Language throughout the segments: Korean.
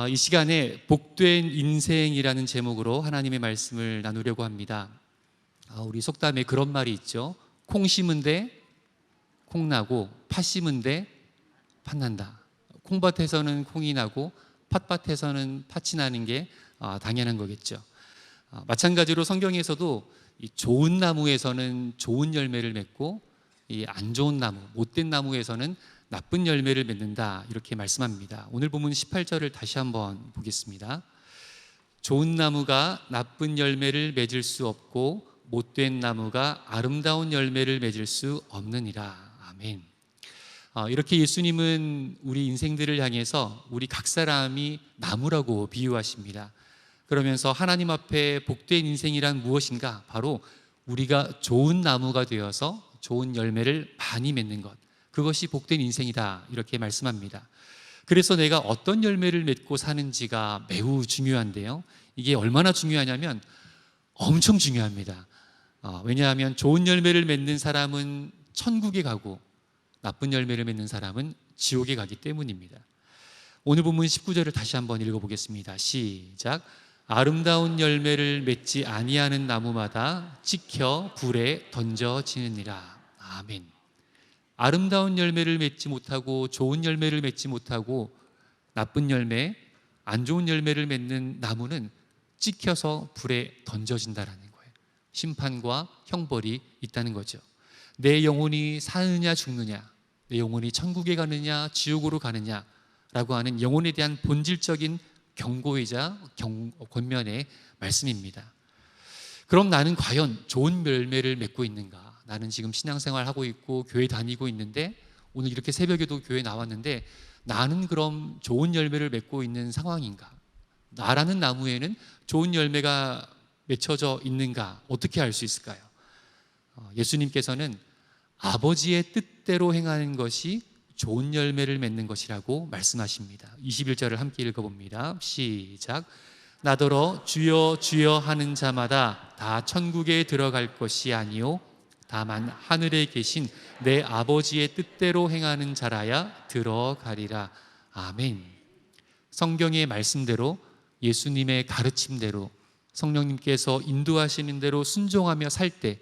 이 시간에 복된 인생이라는 제목으로 하나님의 말씀을 나누려고 합니다. 우리 속담에 그런 말이 있죠. 콩 심은 데 콩 나고 팥 심은 데 팥 난다. 콩밭에서는 콩이 나고 팥밭에서는 팥이 나는 게 당연한 거겠죠. 마찬가지로 성경에서도 이 좋은 나무에서는 좋은 열매를 맺고 이 안 좋은 나무, 못된 나무에서는 나쁜 열매를 맺는다, 이렇게 말씀합니다. 오늘 본문 18절을 다시 한번 보겠습니다. 좋은 나무가 나쁜 열매를 맺을 수 없고 못된 나무가 아름다운 열매를 맺을 수 없느니라. 아멘. 이렇게 예수님은 우리 인생들을 향해서 우리 각 사람이 나무라고 비유하십니다. 그러면서 하나님 앞에 복된 인생이란 무엇인가? 바로 우리가 좋은 나무가 되어서 좋은 열매를 많이 맺는 것, 그것이 복된 인생이다, 이렇게 말씀합니다. 그래서 내가 어떤 열매를 맺고 사는지가 매우 중요한데요, 이게 얼마나 중요하냐면 엄청 중요합니다. 왜냐하면 좋은 열매를 맺는 사람은 천국에 가고 나쁜 열매를 맺는 사람은 지옥에 가기 때문입니다. 오늘 본문 19절을 다시 한번 읽어보겠습니다. 시작. 아름다운 열매를 맺지 아니하는 나무마다 찍혀 불에 던져지느니라. 아멘. 아름다운 열매를 맺지 못하고 좋은 열매를 맺지 못하고 나쁜 열매, 안 좋은 열매를 맺는 나무는 찍혀서 불에 던져진다라는 거예요. 심판과 형벌이 있다는 거죠. 내 영혼이 사느냐 죽느냐, 내 영혼이 천국에 가느냐 지옥으로 가느냐라고 하는 영혼에 대한 본질적인 경고이자 권면의 말씀입니다. 그럼 나는 과연 좋은 열매를 맺고 있는가? 나는 지금 신앙생활 하고 있고 교회 다니고 있는데, 오늘 이렇게 새벽에도 교회 나왔는데 나는 그럼 좋은 열매를 맺고 있는 상황인가? 나라는 나무에는 좋은 열매가 맺혀져 있는가? 어떻게 알 수 있을까요? 예수님께서는 아버지의 뜻대로 행하는 것이 좋은 열매를 맺는 것이라고 말씀하십니다. 21절을 함께 읽어봅니다. 시작. 나더러 주여 주여 하는 자마다 다 천국에 들어갈 것이 아니요 다만 하늘에 계신 내 아버지의 뜻대로 행하는 자라야 들어가리라. 아멘. 성경의 말씀대로, 예수님의 가르침대로, 성령님께서 인도하시는 대로 순종하며 살 때,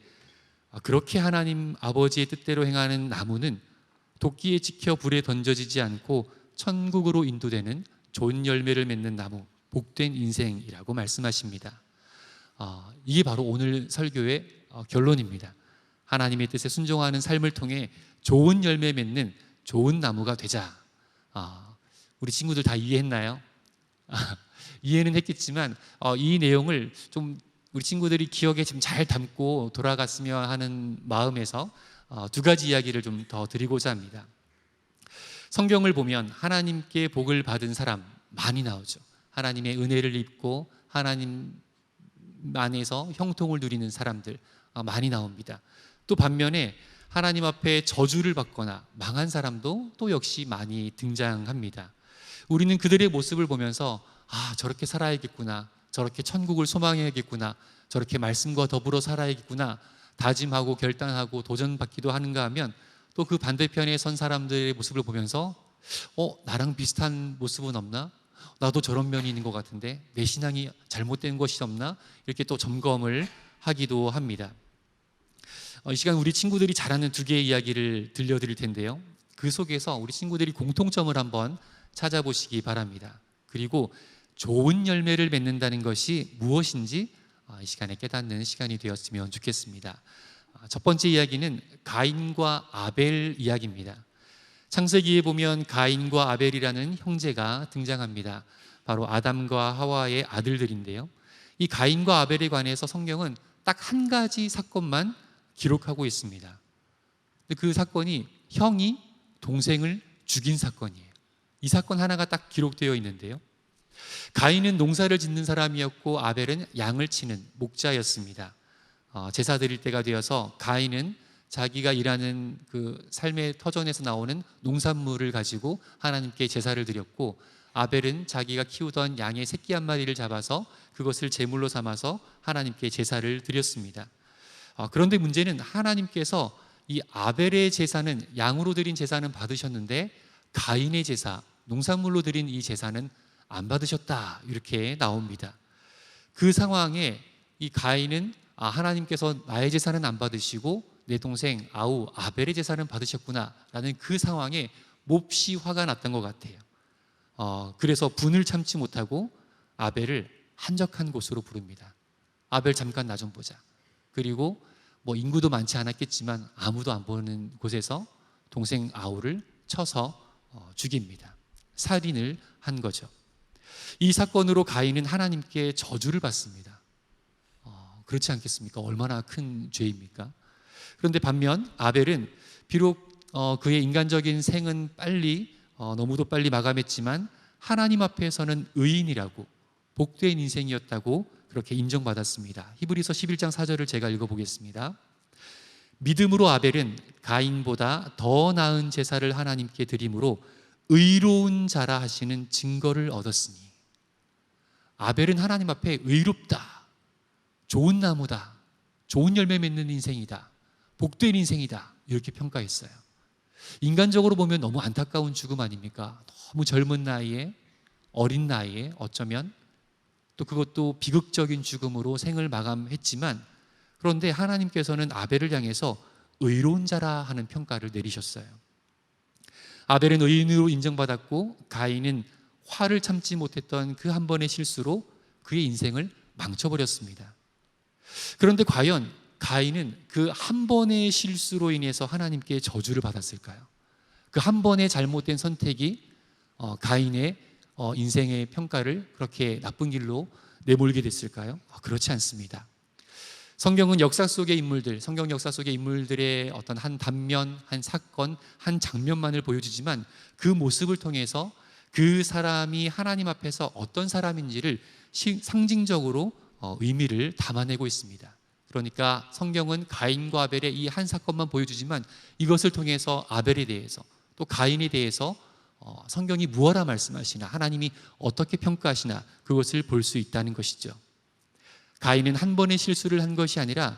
그렇게 하나님 아버지의 뜻대로 행하는 나무는 도끼에 찍혀 불에 던져지지 않고 천국으로 인도되는 좋은 열매를 맺는 나무, 복된 인생이라고 말씀하십니다. 이게 바로 오늘 설교의 결론입니다. 하나님의 뜻에 순종하는 삶을 통해 좋은 열매 맺는 좋은 나무가 되자. 우리 친구들 다 이해했나요? 이해는 했겠지만 이 내용을 좀 우리 친구들이 기억에 좀 잘 담고 돌아갔으면 하는 마음에서 두 가지 이야기를 좀 더 드리고자 합니다. 성경을 보면 하나님께 복을 받은 사람 많이 나오죠. 하나님의 은혜를 입고 하나님 안에서 형통을 누리는 사람들 많이 나옵니다. 또 반면에 하나님 앞에 저주를 받거나 망한 사람도 또 역시 많이 등장합니다. 우리는 그들의 모습을 보면서 저렇게 살아야겠구나, 저렇게 천국을 소망해야겠구나, 저렇게 말씀과 더불어 살아야겠구나 다짐하고 결단하고 도전받기도 하는가 하면, 또 그 반대편에 선 사람들의 모습을 보면서 나랑 비슷한 모습은 없나? 나도 저런 면이 있는 것 같은데 내 신앙이 잘못된 것이 없나? 이렇게 또 점검을 하기도 합니다. 이 시간 우리 친구들이 잘하는 두 개의 이야기를 들려드릴 텐데요, 그 속에서 우리 친구들이 공통점을 한번 찾아보시기 바랍니다. 그리고 좋은 열매를 맺는다는 것이 무엇인지 이 시간에 깨닫는 시간이 되었으면 좋겠습니다. 첫 번째 이야기는 가인과 아벨 이야기입니다. 창세기에 보면 가인과 아벨이라는 형제가 등장합니다. 바로 아담과 하와의 아들들인데요, 이 가인과 아벨에 관해서 성경은 딱 한 가지 사건만 기록하고 있습니다. 그 사건이 형이 동생을 죽인 사건이에요. 이 사건 하나가 딱 기록되어 있는데요, 가인은 농사를 짓는 사람이었고 아벨은 양을 치는 목자였습니다. 제사 드릴 때가 되어서 가인은 자기가 일하는 그 삶의 터전에서 나오는 농산물을 가지고 하나님께 제사를 드렸고, 아벨은 자기가 키우던 양의 새끼 한 마리를 잡아서 그것을 제물로 삼아서 하나님께 제사를 드렸습니다. 그런데 문제는 하나님께서 이 아벨의 제사는, 양으로 드린 제사는 받으셨는데 가인의 제사, 농산물로 드린 이 제사는 안 받으셨다 이렇게 나옵니다. 그 상황에 이 가인은 하나님께서 나의 제사는 안 받으시고 내 동생 아벨의 제사는 받으셨구나 라는 그 상황에 몹시 화가 났던 것 같아요. 그래서 분을 참지 못하고 아벨을 한적한 곳으로 부릅니다. 아벨 잠깐 나 좀 보자. 그리고 뭐 인구도 많지 않았겠지만 아무도 안 보는 곳에서 동생 아우를 쳐서 죽입니다. 살인을 한 거죠. 이 사건으로 가인은 하나님께 저주를 받습니다. 그렇지 않겠습니까? 얼마나 큰 죄입니까? 그런데 반면 아벨은 비록 그의 인간적인 생은 너무도 빨리 마감했지만 하나님 앞에서는 의인이라고 복된 인생이었다고 그렇게 인정받았습니다. 히브리서 11장 4절을 제가 읽어보겠습니다. 믿음으로 아벨은 가인보다 더 나은 제사를 하나님께 드림으로 의로운 자라 하시는 증거를 얻었으니, 아벨은 하나님 앞에 의롭다, 좋은 나무다, 좋은 열매 맺는 인생이다, 복된 인생이다 이렇게 평가했어요. 인간적으로 보면 너무 안타까운 죽음 아닙니까? 너무 젊은 나이에, 어린 나이에, 어쩌면 또 그것도 비극적인 죽음으로 생을 마감했지만, 그런데 하나님께서는 아벨을 향해서 의로운 자라 하는 평가를 내리셨어요. 아벨은 의인으로 인정받았고 가인은 화를 참지 못했던 그 한 번의 실수로 그의 인생을 망쳐버렸습니다. 그런데 과연 가인은 그 한 번의 실수로 인해서 하나님께 저주를 받았을까요? 그 한 번의 잘못된 선택이 가인의 인생의 평가를 그렇게 나쁜 길로 내몰게 됐을까요? 그렇지 않습니다. 성경 역사 속의 인물들의 어떤 한 단면, 한 사건, 한 장면만을 보여주지만 그 모습을 통해서 그 사람이 하나님 앞에서 어떤 사람인지를 상징적으로 의미를 담아내고 있습니다. 그러니까 성경은 가인과 아벨의 이 한 사건만 보여주지만 이것을 통해서 아벨에 대해서 또 가인에 대해서 성경이 무엇라 말씀하시나, 하나님이 어떻게 평가하시나 그것을 볼 수 있다는 것이죠. 가인은 한 번의 실수를 한 것이 아니라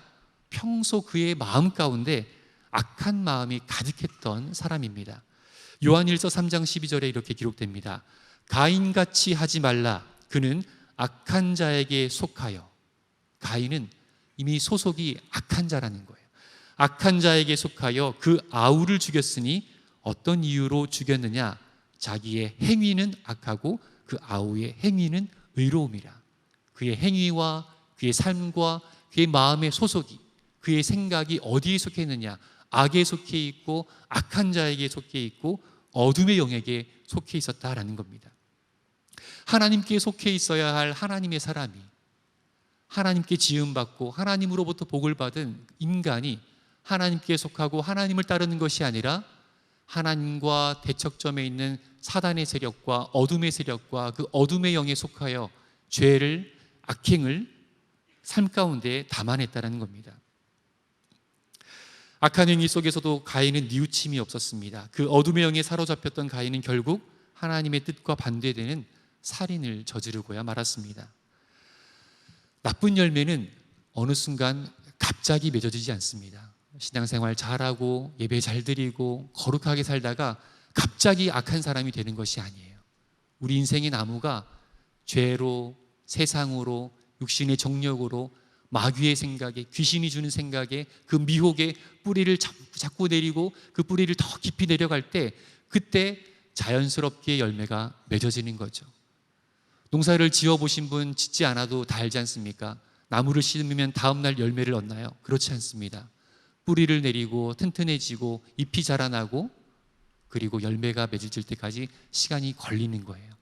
평소 그의 마음 가운데 악한 마음이 가득했던 사람입니다. 요한일서 3장 12절에 이렇게 기록됩니다. 가인같이 하지 말라. 그는 악한 자에게 속하여. 가인은 이미 소속이 악한 자라는 거예요. 악한 자에게 속하여 그 아우를 죽였으니 어떤 이유로 죽였느냐? 자기의 행위는 악하고 그 아우의 행위는 의로움이라. 그의 행위와 그의 삶과 그의 마음의 소속이, 그의 생각이 어디에 속해 있느냐? 악에 속해 있고 악한 자에게 속해 있고 어둠의 영에게 속해 있었다라는 겁니다. 하나님께 속해 있어야 할 하나님의 사람이, 하나님께 지음받고 하나님으로부터 복을 받은 인간이 하나님께 속하고 하나님을 따르는 것이 아니라 하나님과 대척점에 있는 사단의 세력과 어둠의 세력과 그 어둠의 영에 속하여 죄를, 악행을 삶 가운데 담아냈다는 겁니다. 악한 행위 속에서도 가인은 뉘우침이 없었습니다. 그 어둠의 영에 사로잡혔던 가인은 결국 하나님의 뜻과 반대되는 살인을 저지르고야 말았습니다. 나쁜 열매는 어느 순간 갑자기 맺어지지 않습니다. 신앙생활 잘하고 예배 잘 드리고 거룩하게 살다가 갑자기 악한 사람이 되는 것이 아니에요. 우리 인생의 나무가 죄로, 세상으로, 육신의 정욕으로, 마귀의 생각에, 귀신이 주는 생각에, 그 미혹에 뿌리를 자꾸 내리고 그 뿌리를 더 깊이 내려갈 때, 그때 자연스럽게 열매가 맺어지는 거죠. 농사를 지어보신 분, 짓지 않아도 다 알지 않습니까? 나무를 심으면 다음날 열매를 얻나요? 그렇지 않습니다. 뿌리를 내리고 튼튼해지고 잎이 자라나고 그리고 열매가 맺어질 때까지 시간이 걸리는 거예요.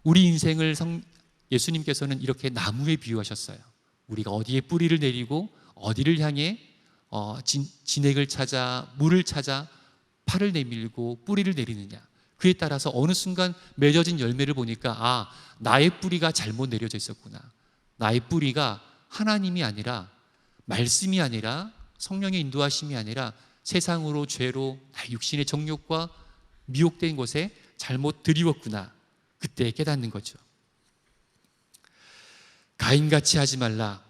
우리 인생을 예수님께서는 이렇게 나무에 비유하셨어요. 우리가 어디에 뿌리를 내리고 어디를 향해 진액을 찾아, 물을 찾아 팔을 내밀고 뿌리를 내리느냐, 그에 따라서 어느 순간 맺어진 열매를 보니까 나의 뿌리가 잘못 내려져 있었구나. 나의 뿌리가 하나님이 아니라, 말씀이 아니라, 성령의 인도하심이 아니라 세상으로, 죄로, 나의 육신의 정욕과 미혹된 곳에 잘못 드리웠구나. 그때 깨닫는 거죠. 가인같이 하지 말라.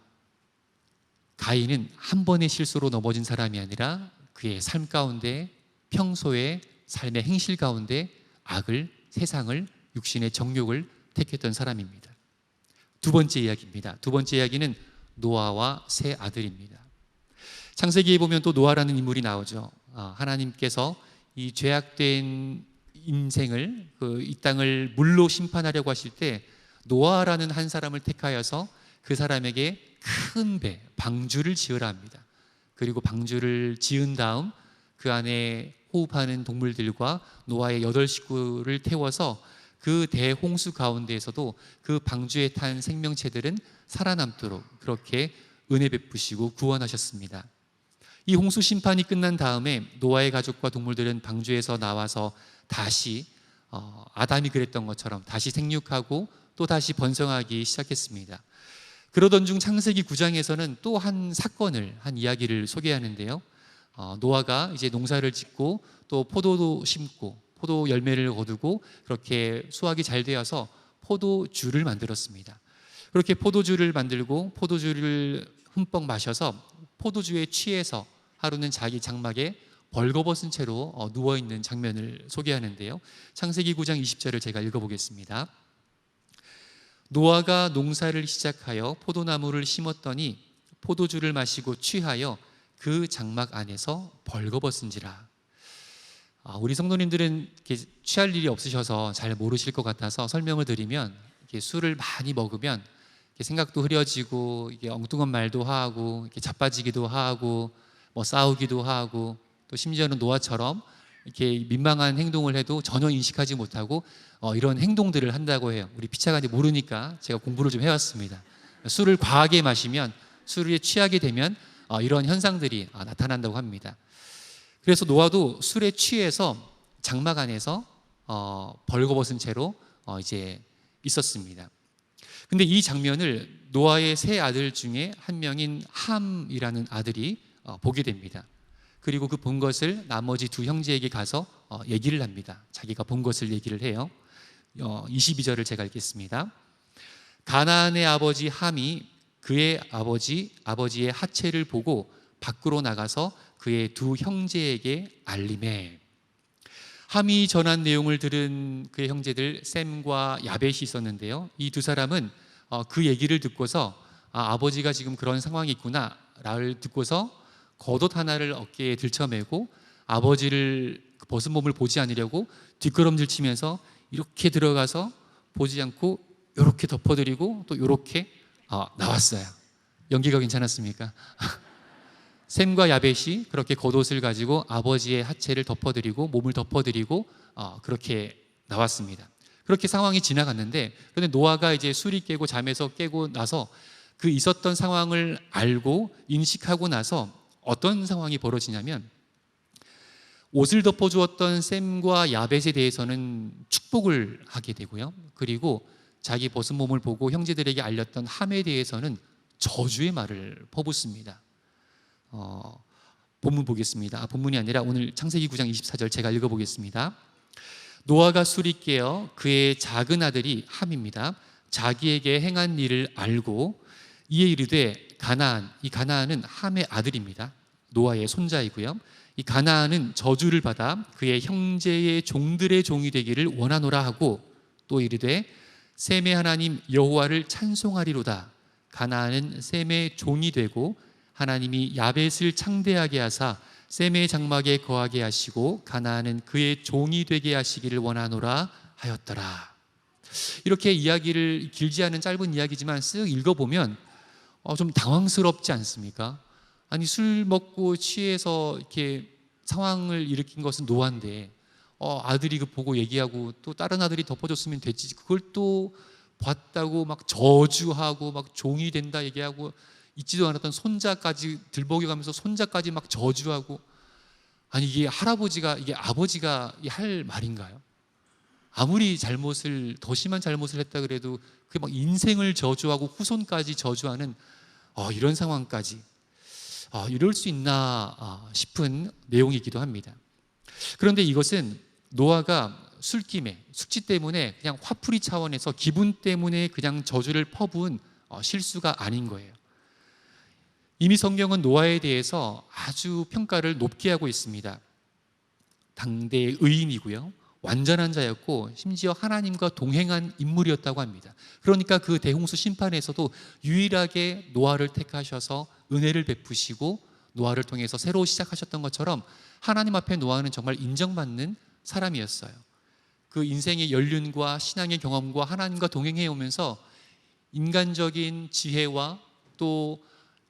가인은 한 번의 실수로 넘어진 사람이 아니라 그의 삶 가운데, 평소의 삶의 행실 가운데 악을, 세상을, 육신의 정욕을 택했던 사람입니다. 두 번째 이야기입니다. 두 번째 이야기는 노아와 세 아들입니다. 창세기에 보면 또 노아라는 인물이 나오죠. 하나님께서 이 죄악된 인생을 이 땅을 물로 심판하려고 하실 때 노아라는 한 사람을 택하여서 그 사람에게 큰 배, 방주를 지으라 합니다. 그리고 방주를 지은 다음 그 안에 호흡하는 동물들과 노아의 8식구를 태워서 그 대홍수 가운데에서도 그 방주에 탄 생명체들은 살아남도록 그렇게 은혜 베푸시고 구원하셨습니다. 이 홍수 심판이 끝난 다음에 노아의 가족과 동물들은 방주에서 나와서 다시 아담이 그랬던 것처럼 다시 생육하고 또 다시 번성하기 시작했습니다. 그러던 중 창세기 9장에서는 또 한 사건을, 한 이야기를 소개하는데요. 노아가 이제 농사를 짓고 또 포도도 심고 포도 열매를 거두고 그렇게 수확이 잘 되어서 포도주를 만들었습니다. 그렇게 포도주를 만들고 포도주를 흠뻑 마셔서 포도주에 취해서 하루는 자기 장막에 벌거벗은 채로 누워있는 장면을 소개하는데요. 창세기 9장 20절을 제가 읽어보겠습니다. 노아가 농사를 시작하여 포도나무를 심었더니 포도주를 마시고 취하여 그 장막 안에서 벌거벗은지라. 우리 성도님들은 이렇게 취할 일이 없으셔서 잘 모르실 것 같아서 설명을 드리면, 이렇게 술을 많이 먹으면 이렇게 생각도 흐려지고 이게 엉뚱한 말도 하고 이렇게 자빠지기도 하고 뭐 싸우기도 하고 또 심지어는 노아처럼 이렇게 민망한 행동을 해도 전혀 인식하지 못하고 이런 행동들을 한다고 해요. 우리 피차가 이제 모르니까 제가 공부를 좀 해왔습니다. 술을 과하게 마시면, 술에 취하게 되면 이런 현상들이 나타난다고 합니다. 그래서 노아도 술에 취해서 장막 안에서 벌거벗은 채로 이제 있었습니다. 근데 이 장면을 노아의 세 아들 중에 한 명인 함이라는 아들이 보게 됩니다. 그리고 그 본 것을 나머지 두 형제에게 가서 얘기를 합니다. 자기가 본 것을 얘기를 해요. 22절을 제가 읽겠습니다. 가나안의 아버지 함이 그의 아버지의 하체를 보고 밖으로 나가서 그의 두 형제에게 알림해. 함이 전한 내용을 들은 그의 형제들 셈과 야벳이 있었는데요. 이 두 사람은 그 얘기를 듣고서 아버지가 지금 그런 상황이 있구나를 듣고서 겉옷 하나를 어깨에 들쳐매고 아버지를 벗은 몸을 보지 않으려고 뒷걸음질 치면서 이렇게 들어가서 보지 않고 이렇게 덮어드리고 또 이렇게 나왔어요. 연기가 괜찮았습니까? 셈과 야벳이 그렇게 겉옷을 가지고 아버지의 하체를 덮어드리고 몸을 덮어드리고 그렇게 나왔습니다. 그렇게 상황이 지나갔는데, 그런데 노아가 이제 술이 깨고 잠에서 깨고 나서 그 있었던 상황을 알고 인식하고 나서 어떤 상황이 벌어지냐면, 옷을 덮어주었던 셈과 야벳에 대해서는 축복을 하게 되고요. 그리고 자기 벗은 몸을 보고 형제들에게 알렸던 함에 대해서는 저주의 말을 퍼붓습니다. 본문 보겠습니다. 본문이 아니라 오늘 창세기 9장 24절 제가 읽어보겠습니다. 노아가 술이 깨어 그의 작은 아들이 함입니다. 자기에게 행한 일을 알고 이에 이르되 가나안, 이 가나안은 함의 아들입니다. 노아의 손자이고요. 이 가나안은 저주를 받아 그의 형제의 종들의 종이 되기를 원하노라 하고 또 이르되 셈의 하나님 여호와를 찬송하리로다. 가나안은 셈의 종이 되고 하나님이 야벳을 창대하게 하사 셈의 장막에 거하게 하시고 가나안은 그의 종이 되게 하시기를 원하노라 하였더라. 이렇게 이야기를, 길지 않은 짧은 이야기지만 쓱 읽어보면 좀 당황스럽지 않습니까? 아니, 술 먹고 취해서 이렇게 상황을 일으킨 것은 노아인데 아들이 그 보고 얘기하고 또 다른 아들이 덮어줬으면 됐지, 그걸 또 봤다고 막 저주하고 막 종이 된다 얘기하고 있지도 않았던 손자까지 들먹여가면서 손자까지 막 저주하고, 아니 이게 할아버지가, 이게 아버지가 할 말인가요? 아무리 잘못을, 더 심한 잘못을 했다 그래도 그게 막 인생을 저주하고 후손까지 저주하는 이런 상황까지 이럴 수 있나 싶은 내용이기도 합니다. 그런데 이것은 노아가 술김에, 숙취 때문에 그냥 화풀이 차원에서 기분 때문에 그냥 저주를 퍼부은 실수가 아닌 거예요. 이미 성경은 노아에 대해서 아주 평가를 높게 하고 있습니다. 당대의 의인이고요, 완전한 자였고 심지어 하나님과 동행한 인물이었다고 합니다. 그러니까 그 대홍수 심판에서도 유일하게 노아를 택하셔서 은혜를 베푸시고 노아를 통해서 새로 시작하셨던 것처럼 하나님 앞에 노아는 정말 인정받는 사람이었어요. 그 인생의 연륜과 신앙의 경험과 하나님과 동행해 오면서 인간적인 지혜와 또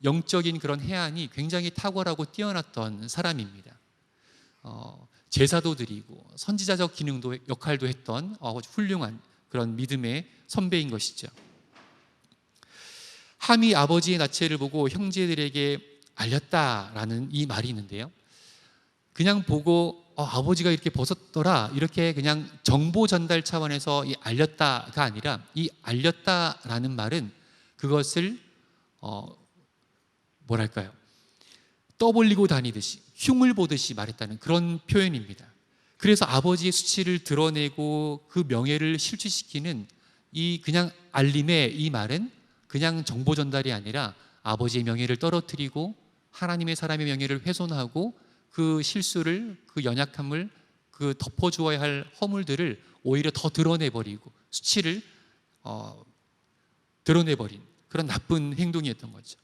영적인 그런 해안이 굉장히 탁월하고 뛰어났던 사람입니다. 제사도 드리고 선지자적 기능도 역할도 했던 훌륭한 그런 믿음의 선배인 것이죠. 함이 아버지의 나체를 보고 형제들에게 알렸다라는 이 말이 있는데요, 그냥 보고 아버지가 이렇게 벗었더라 이렇게 그냥 정보 전달 차원에서 이 알렸다가 아니라, 이 알렸다라는 말은 그것을 뭐랄까요, 떠벌리고 다니듯이 흉을 보듯이 말했다는 그런 표현입니다. 그래서 아버지의 수치를 드러내고 그 명예를 실추시키는 이 그냥 알림의 이 말은 그냥 정보 전달이 아니라 아버지의 명예를 떨어뜨리고 하나님의 사람의 명예를 훼손하고 그 실수를, 그 연약함을, 그 덮어주어야 할 허물들을 오히려 더 드러내버리고 수치를 드러내버린 그런 나쁜 행동이었던 거죠.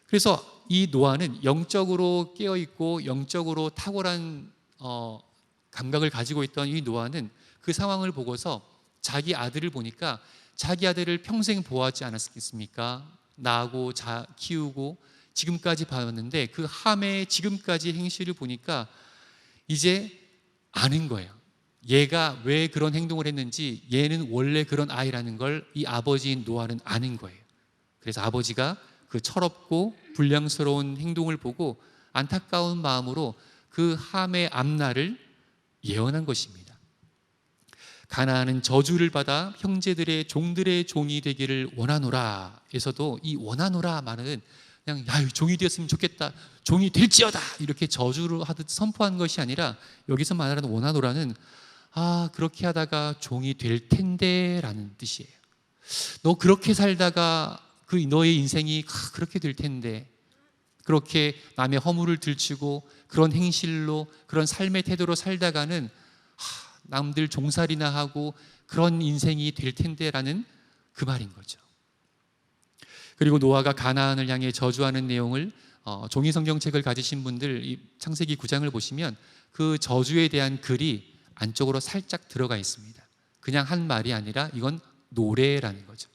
그래서 이 노아는 영적으로 깨어있고 영적으로 탁월한 감각을 가지고 있던 이 노아는 그 상황을 보고서 자기 아들을 보니까 자기 아들을 평생 보호하지 않았겠습니까? 낳고 키우고 지금까지 봐왔는데 그 함의 지금까지 행실을 보니까 이제 아는 거예요. 얘가 왜 그런 행동을 했는지, 얘는 원래 그런 아이라는 걸 이 아버지인 노아는 아는 거예요. 그래서 아버지가 그 철없고 불량스러운 행동을 보고 안타까운 마음으로 그 함의 앞날을 예언한 것입니다. 가나안은 저주를 받아 형제들의 종들의 종이 되기를 원하노라 에서도 이 원하노라 말은 그냥 종이 되었으면 좋겠다, 종이 될지어다 이렇게 저주를 하듯 선포한 것이 아니라, 여기서 말하는 원하노라는 그렇게 하다가 종이 될 텐데 라는 뜻이에요. 너 그렇게 살다가 너의 인생이 그렇게 될 텐데, 그렇게 남의 허물을 들추고 그런 행실로 그런 삶의 태도로 살다가는 남들 종살이나 하고 그런 인생이 될 텐데 라는 그 말인 거죠. 그리고 노아가 가나안을 향해 저주하는 내용을 종이 성경책을 가지신 분들 이 창세기 9장을 보시면 그 저주에 대한 글이 안쪽으로 살짝 들어가 있습니다. 그냥 한 말이 아니라 이건 노래라는 거죠.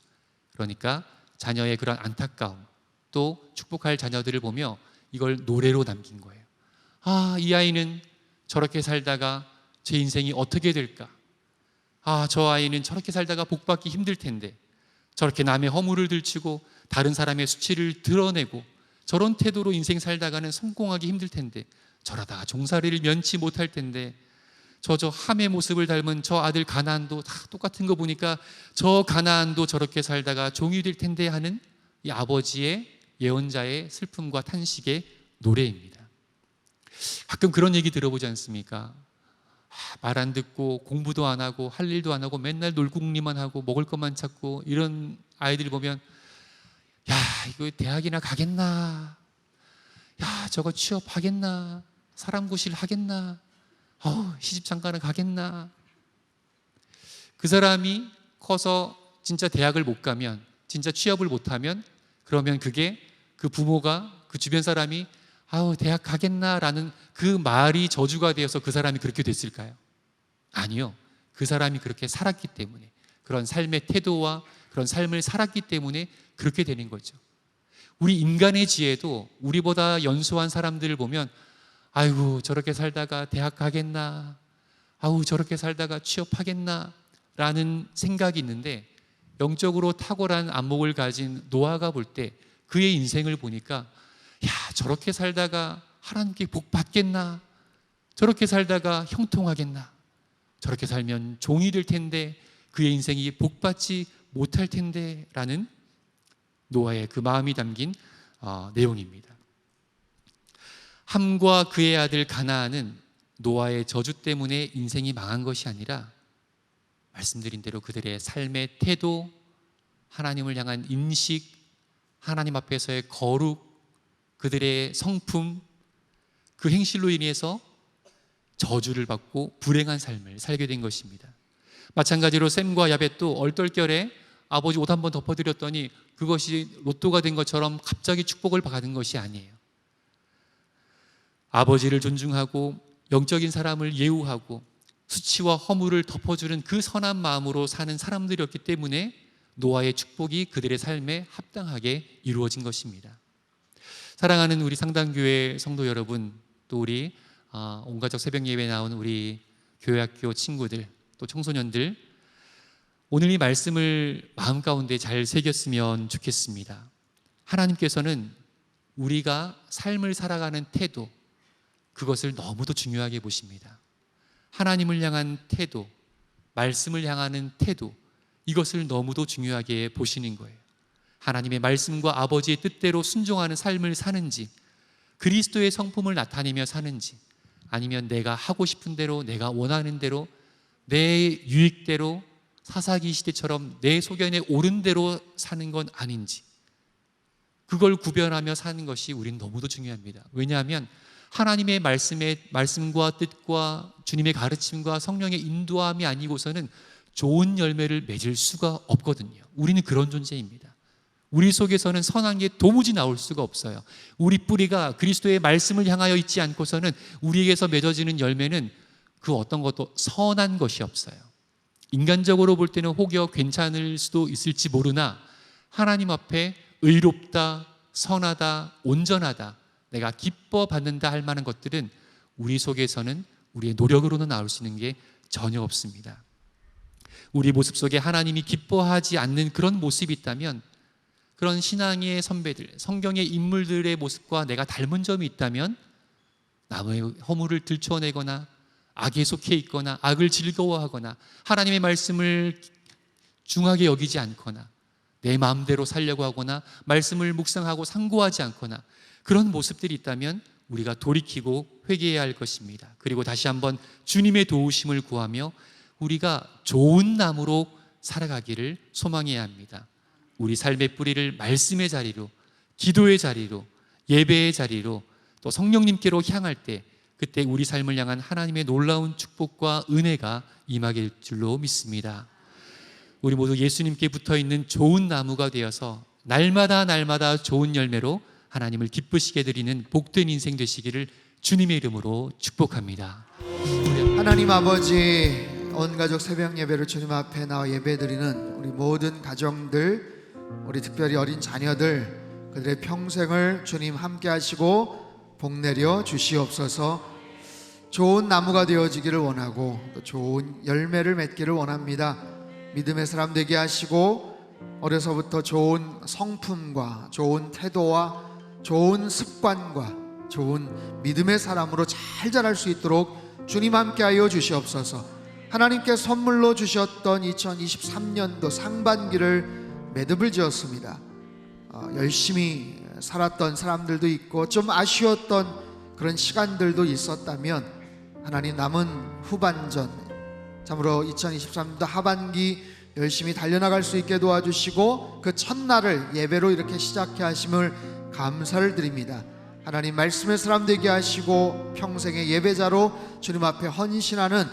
그러니까 자녀의 그런 안타까움, 또 축복할 자녀들을 보며 이걸 노래로 남긴 거예요. 이 아이는 저렇게 살다가 제 인생이 어떻게 될까? 저 아이는 저렇게 살다가 복받기 힘들 텐데, 저렇게 남의 허물을 들추고 다른 사람의 수치를 드러내고 저런 태도로 인생 살다가는 성공하기 힘들 텐데, 저러다가 종살이를 면치 못할 텐데, 저 함의 모습을 닮은 저 아들 가나안도 다 똑같은 거 보니까 저 가나안도 저렇게 살다가 종이 될 텐데 하는 이 아버지의 예언자의 슬픔과 탄식의 노래입니다. 가끔 그런 얘기 들어보지 않습니까? 말 안 듣고 공부도 안 하고 할 일도 안 하고 맨날 놀궁리만 하고 먹을 것만 찾고 이런 아이들 보면 이거 대학이나 가겠나? 저거 취업하겠나? 사람 구실 하겠나? 시집 장가는 가겠나? 그 사람이 커서 진짜 대학을 못 가면, 진짜 취업을 못 하면, 그러면 그게 그 부모가, 그 주변 사람이 대학 가겠나? 라는 그 말이 저주가 되어서 그 사람이 그렇게 됐을까요? 아니요. 그 사람이 그렇게 살았기 때문에, 그런 삶의 태도와 그런 삶을 살았기 때문에 그렇게 되는 거죠. 우리 인간의 지혜도 우리보다 연소한 사람들을 보면 아이고 저렇게 살다가 대학 가겠나, 저렇게 살다가 취업하겠나 라는 생각이 있는데, 영적으로 탁월한 안목을 가진 노아가 볼 때 그의 인생을 보니까 저렇게 살다가 하나님께 복 받겠나, 저렇게 살다가 형통하겠나, 저렇게 살면 종이 될 텐데 그의 인생이 복 받지 못할 텐데 라는 노아의 그 마음이 담긴 내용입니다. 함과 그의 아들 가나안은 노아의 저주 때문에 인생이 망한 것이 아니라, 말씀드린 대로 그들의 삶의 태도, 하나님을 향한 인식, 하나님 앞에서의 거룩, 그들의 성품, 그 행실로 인해서 저주를 받고 불행한 삶을 살게 된 것입니다. 마찬가지로 셈과 야벳도 얼떨결에 아버지 옷 한번 덮어드렸더니 그것이 로또가 된 것처럼 갑자기 축복을 받은 것이 아니에요. 아버지를 존중하고 영적인 사람을 예우하고 수치와 허물을 덮어주는 그 선한 마음으로 사는 사람들이었기 때문에 노아의 축복이 그들의 삶에 합당하게 이루어진 것입니다. 사랑하는 우리 상당교회 성도 여러분, 또 우리 온가족 새벽 예배에 나온 우리 교회학교 친구들, 또 청소년들, 오늘 이 말씀을 마음 가운데 잘 새겼으면 좋겠습니다. 하나님께서는 우리가 삶을 살아가는 태도, 그것을 너무도 중요하게 보십니다. 하나님을 향한 태도, 말씀을 향하는 태도, 이것을 너무도 중요하게 보시는 거예요. 하나님의 말씀과 아버지의 뜻대로 순종하는 삶을 사는지, 그리스도의 성품을 나타내며 사는지, 아니면 내가 하고 싶은 대로, 내가 원하는 대로, 내 유익대로, 사사기 시대처럼 내 소견에 옳은 대로 사는 건 아닌지, 그걸 구별하며 사는 것이 우리는 너무도 중요합니다. 왜냐하면 하나님의 말씀과 뜻과 주님의 가르침과 성령의 인도함이 아니고서는 좋은 열매를 맺을 수가 없거든요. 우리는 그런 존재입니다. 우리 속에서는 선한 게 도무지 나올 수가 없어요. 우리 뿌리가 그리스도의 말씀을 향하여 있지 않고서는 우리에게서 맺어지는 열매는 그 어떤 것도 선한 것이 없어요. 인간적으로 볼 때는 혹여 괜찮을 수도 있을지 모르나 하나님 앞에 의롭다, 선하다, 온전하다, 내가 기뻐 받는다 할 만한 것들은 우리 속에서는 우리의 노력으로는 나올 수 있는 게 전혀 없습니다. 우리 모습 속에 하나님이 기뻐하지 않는 그런 모습이 있다면, 그런 신앙의 선배들, 성경의 인물들의 모습과 내가 닮은 점이 있다면 남의 허물을 들춰내거나 악에 속해 있거나 악을 즐거워하거나 하나님의 말씀을 중하게 여기지 않거나 내 마음대로 살려고 하거나 말씀을 묵상하고 상고하지 않거나 그런 모습들이 있다면 우리가 돌이키고 회개해야 할 것입니다. 그리고 다시 한번 주님의 도우심을 구하며 우리가 좋은 나무로 살아가기를 소망해야 합니다. 우리 삶의 뿌리를 말씀의 자리로, 기도의 자리로, 예배의 자리로, 또 성령님께로 향할 때 그때 우리 삶을 향한 하나님의 놀라운 축복과 은혜가 임하게 될 줄로 믿습니다. 우리 모두 예수님께 붙어있는 좋은 나무가 되어서 날마다 좋은 열매로 하나님을 기쁘시게 드리는 복된 인생 되시기를 주님의 이름으로 축복합니다. 하나님 아버지, 온 가족 새벽 예배를 주님 앞에 나와 예배드리는 우리 모든 가정들, 우리 특별히 어린 자녀들, 그들의 평생을 주님 함께 하시고 복내려 주시옵소서. 좋은 나무가 되어지기를 원하고 또 좋은 열매를 맺기를 원합니다. 믿음의 사람 되게 하시고 어려서부터 좋은 성품과 좋은 태도와 좋은 습관과 좋은 믿음의 사람으로 잘 자랄 수 있도록 주님 함께하여 주시옵소서. 하나님께 선물로 주셨던 2023년도 상반기를 매듭을 지었습니다. 열심히 살았던 사람들도 있고 좀 아쉬웠던 그런 시간들도 있었다면 하나님 남은 후반전, 참으로 2023년도 하반기 열심히 달려나갈 수 있게 도와주시고 그 첫날을 예배로 이렇게 시작해 하심을 감사를 드립니다. 하나님 말씀의 사람 되게 하시고 평생의 예배자로 주님 앞에 헌신하는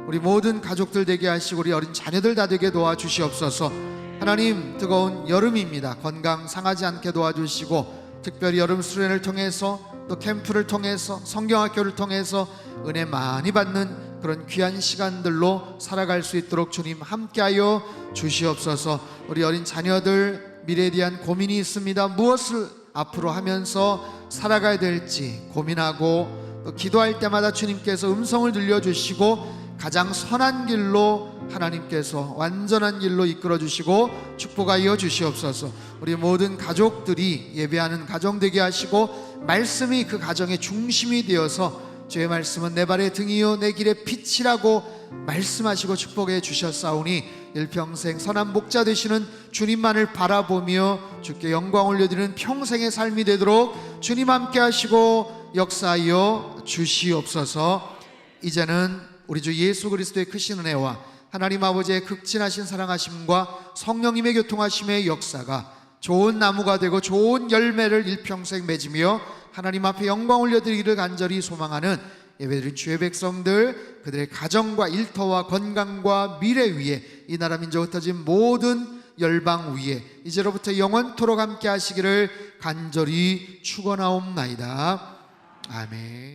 우리 모든 가족들 되게 하시고 우리 어린 자녀들 다 되게 도와주시옵소서. 하나님, 뜨거운 여름입니다. 건강 상하지 않게 도와주시고 특별히 여름 수련을 통해서 또 캠프를 통해서 성경학교를 통해서 은혜 많이 받는 그런 귀한 시간들로 살아갈 수 있도록 주님 함께하여 주시옵소서. 우리 어린 자녀들 미래에 대한 고민이 있습니다. 무엇을 앞으로 하면서 살아가야 될지 고민하고 또 기도할 때마다 주님께서 음성을 들려주시고 가장 선한 길로 하나님께서 완전한 길로 이끌어 주시고 축복하여 주시옵소서. 우리 모든 가족들이 예배하는 가정 되게 하시고 말씀이 그 가정의 중심이 되어서 주의 말씀은 내 발의 등이요 내 길의 빛이라고 말씀하시고 축복해 주셨사오니 일평생 선한 목자 되시는 주님만을 바라보며 주께 영광 올려드리는 평생의 삶이 되도록 주님 함께 하시고 역사하여 주시옵소서. 이제는 우리 주 예수 그리스도의 크신 은혜와 하나님 아버지의 극진하신 사랑하심과 성령님의 교통하심의 역사가 좋은 나무가 되고 좋은 열매를 일평생 맺으며 하나님 앞에 영광 올려드리기를 간절히 소망하는 예배드린 주의 백성들, 그들의 가정과 일터와 건강과 미래 위에, 이 나라 민족 흩어진 모든 열방 위에 이제로부터 영원토록 함께 하시기를 간절히 축원하옵나이다. 아멘.